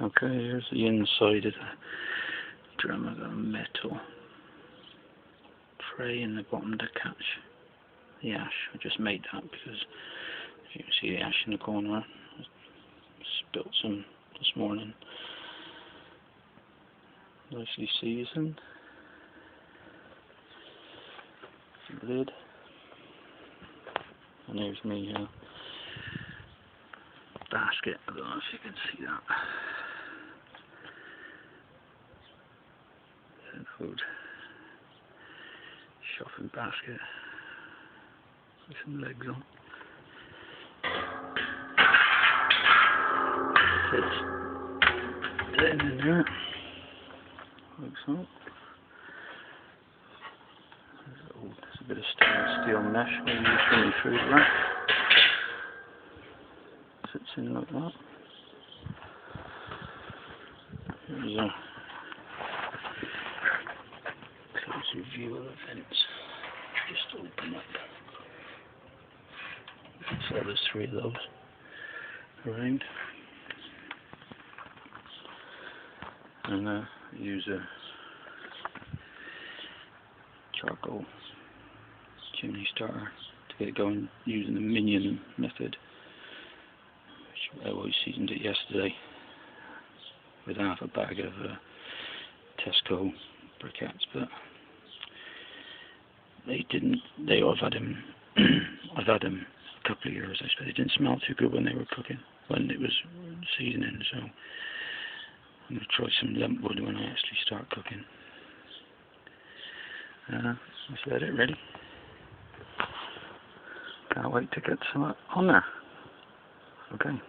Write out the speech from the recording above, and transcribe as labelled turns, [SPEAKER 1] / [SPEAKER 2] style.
[SPEAKER 1] Okay, here's the inside of the drum. I've got a metal tray in the bottom to catch the ash. I just made that because you can see the ash in the corner. I spilt some this morning. Nicely seasoned. Lid. And there's me basket. I don't know if you can see that. An old shopping basket with some legs on. Fits in there. Like so. There's a bit of stainless steel mesh where you use from your food rack. Fits in like that. Here's a closer view of the vents. Just open up. So there's 3 of those around. And use a charcoal chimney starter to get it going using the minion method, which I always seasoned it yesterday with half a bag of Tesco briquettes, but I've had them I've had them a couple of years. I suppose they didn't smell too good when they were cooking, when it was seasoning, so I'm going to try some lump wood when I actually start cooking. That's about it, really. Can't wait to get some on there. Okay.